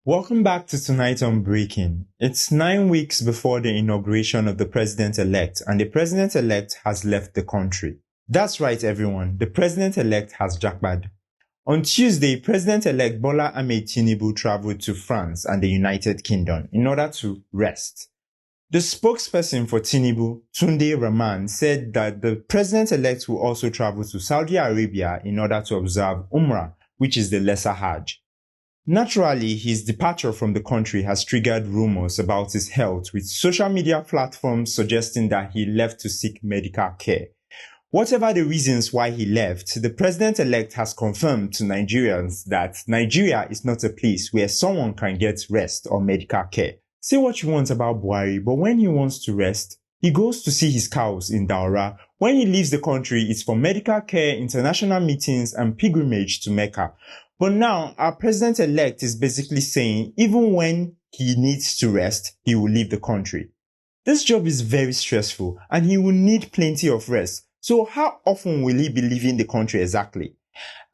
Welcome back to Tonight on Breaking. It's 9 weeks before the inauguration of the President-elect, and the President-elect has left the country. That's right, everyone. The President-elect has jackpad. On Tuesday, President-elect Bola Tinubu traveled to France and the United Kingdom in order to rest. The spokesperson for Tinubu, Tunde Rahman, said that the President-elect will also travel to Saudi Arabia in order to observe Umrah, which is the Lesser Hajj. Naturally, his departure from the country has triggered rumors about his health, with social media platforms suggesting that he left to seek medical care. Whatever the reasons why he left, the President-elect has confirmed to Nigerians that Nigeria is not a place where someone can get rest or medical care. Say what you want about Buhari, but when he wants to rest, he goes to see his cows in Daura. When he leaves the country, it's for medical care, international meetings, and pilgrimage to Mecca. But now, our President-elect is basically saying even when he needs to rest, he will leave the country. This job is very stressful and he will need plenty of rest. So how often will he be leaving the country exactly?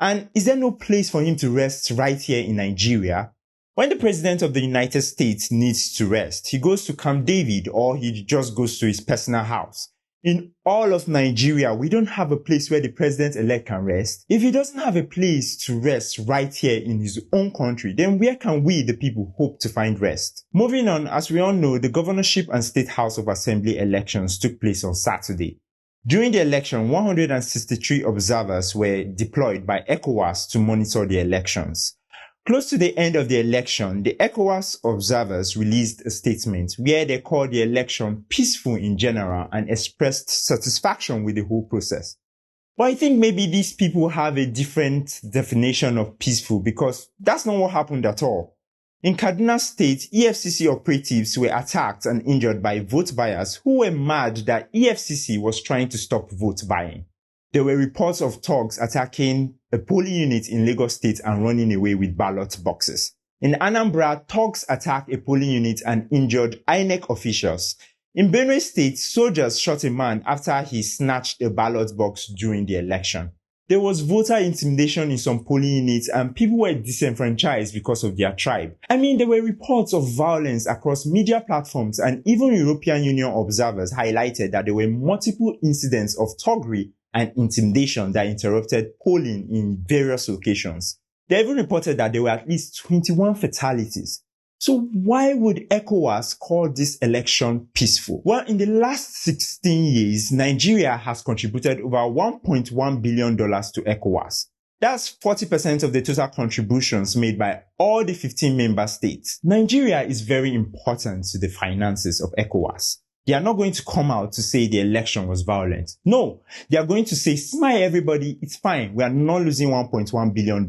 And is there no place for him to rest right here in Nigeria? When the President of the United States needs to rest, he goes to Camp David or he just goes to his personal house. In all of Nigeria, we don't have a place where the President-elect can rest. If he doesn't have a place to rest right here in his own country, then where can we, the people, hope to find rest? Moving on, as we all know, the governorship and State House of Assembly elections took place on Saturday. During the election, 163 observers were deployed by ECOWAS to monitor the elections. Close to the end of the election, the ECOWAS observers released a statement where they called the election peaceful in general and expressed satisfaction with the whole process. But I think maybe these people have a different definition of peaceful because that's not what happened at all. In Kaduna State, EFCC operatives were attacked and injured by vote buyers who were mad that EFCC was trying to stop vote buying. There were reports of thugs attacking a polling unit in Lagos State and running away with ballot boxes. In Anambra, thugs attacked a polling unit and injured INEC officials. In Borno State, soldiers shot a man after he snatched a ballot box during the election. There was voter intimidation in some polling units and people were disenfranchised because of their tribe. There were reports of violence across media platforms and even European Union observers highlighted that there were multiple incidents of thuggery and intimidation that interrupted polling in various locations. They even reported that there were at least 21 fatalities. So why would ECOWAS call this election peaceful? Well, in the last 16 years, Nigeria has contributed over $1.1 billion to ECOWAS. That's 40% of the total contributions made by all the 15 member states. Nigeria is very important to the finances of ECOWAS. They are not going to come out to say the election was violent. No, they are going to say, smile everybody, it's fine. We are not losing $1.1 billion.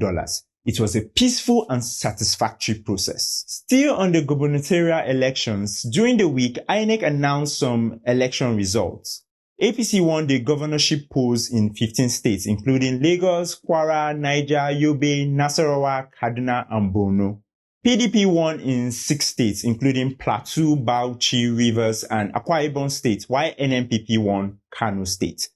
It was a peaceful and satisfactory process. Still on the gubernatorial elections, during the week, INEC announced some election results. APC won the governorship polls in 15 states, including Lagos, Kwara, Niger, Yobe, Nasarawa, Kaduna, and Borno. PDP won in 6 states, including Plateau, Bauchi, Rivers, and Akwa Ibom State, while NNPP won Kano State.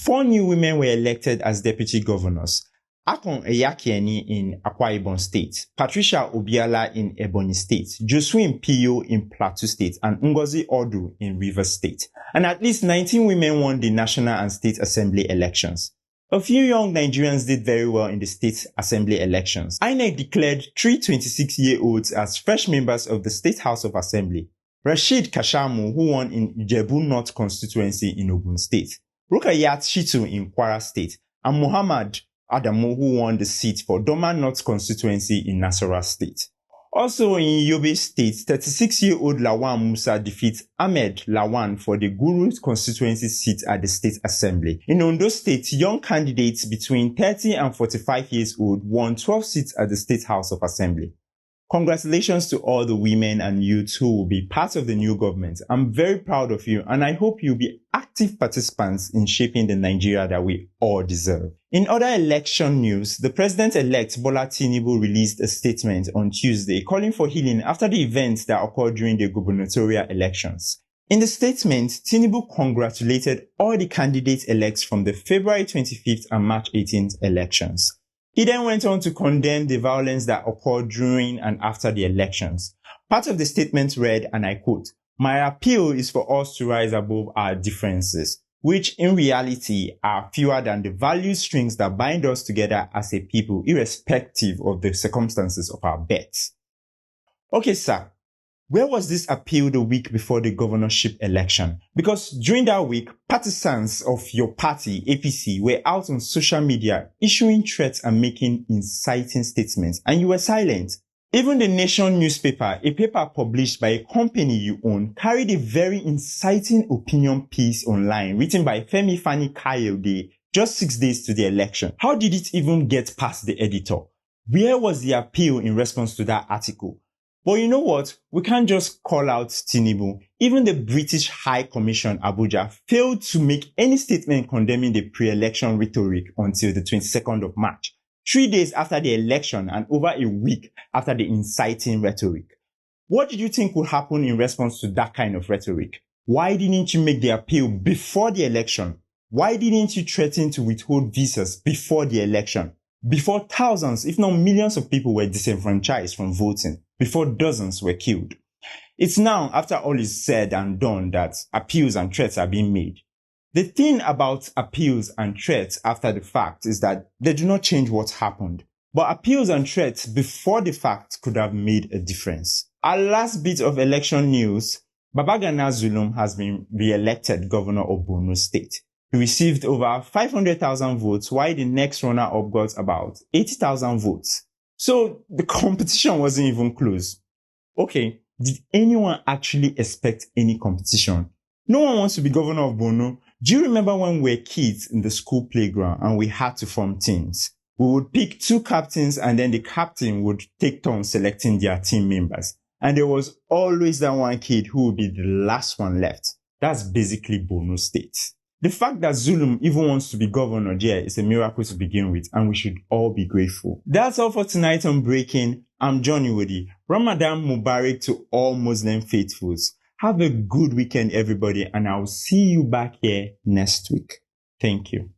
4 new women were elected as deputy governors. Akon Eyakieni in Akwa Ibom State, Patricia Obiala in Ebonyi State, Josephine Pio in Plateau State, and Ngozi Odu in Rivers State. And at least 19 women won the National and State Assembly elections. A few young Nigerians did very well in the State Assembly elections. INEC declared 3 26-year-olds as fresh members of the State House of Assembly. Rashid Kashamu, who won in Ijebu North constituency in Ogun State, Rukayat Shitu in Kwara State, and Muhammad Adamu, who won the seat for Doma North constituency in Nasarawa State. Also in Yobe State, 36-year-old Lawan Musa defeats Ahmed Lawan for the Guru constituency seat at the State Assembly. In Ondo State, young candidates between 30 and 45 years old won 12 seats at the State House of Assembly. Congratulations to all the women and youths who will be part of the new government. I'm very proud of you and I hope you'll be active participants in shaping the Nigeria that we all deserve. In other election news, the President-elect Bola Tinubu released a statement on Tuesday calling for healing after the events that occurred during the gubernatorial elections. In the statement, Tinubu congratulated all the candidate-elects from the February 25th and March 18th elections. He then went on to condemn the violence that occurred during and after the elections. Part of the statement read, and I quote, "My appeal is for us to rise above our differences, which in reality are fewer than the value strings that bind us together as a people, irrespective of the circumstances of our births." Okay, sir. Where was this appeal the week before the governorship election? Because during that week, partisans of your party, APC, were out on social media issuing threats and making inciting statements, and you were silent. Even the Nation newspaper, a paper published by a company you own, carried a very inciting opinion piece online written by Femi Fani Kayode just 6 days to the election. How did it even get past the editor? Where was the appeal in response to that article? But you know what? We can't just call out Tinubu. Even the British High Commission, Abuja, failed to make any statement condemning the pre-election rhetoric until the 22nd of March, 3 days after the election and over a week after the inciting rhetoric. What did you think would happen in response to that kind of rhetoric? Why didn't you make the appeal before the election? Why didn't you threaten to withhold visas before the election? Before thousands, if not millions of people were disenfranchised from voting, before dozens were killed. It's now, after all is said and done, that appeals and threats are being made. The thing about appeals and threats after the fact is that they do not change what happened. But appeals and threats before the fact could have made a difference. Our last bit of election news, Babagana Zulum has been re-elected governor of Borno State. He received over 500,000 votes, while the next runner-up got about 80,000 votes. So the competition wasn't even close. Okay, did anyone actually expect any competition? No one wants to be governor of Borno. Do you remember when we were kids in the school playground and we had to form teams? We would pick 2 captains and then the captain would take turns selecting their team members. And there was always that one kid who would be the last one left. That's basically Borno State. The fact that Zulum even wants to be governor there is a miracle to begin with, and we should all be grateful. That's all for tonight on Breaking. I'm Johnny Woody. Ramadan Mubarak to all Muslim faithfuls. Have a good weekend, everybody, and I'll see you back here next week. Thank you.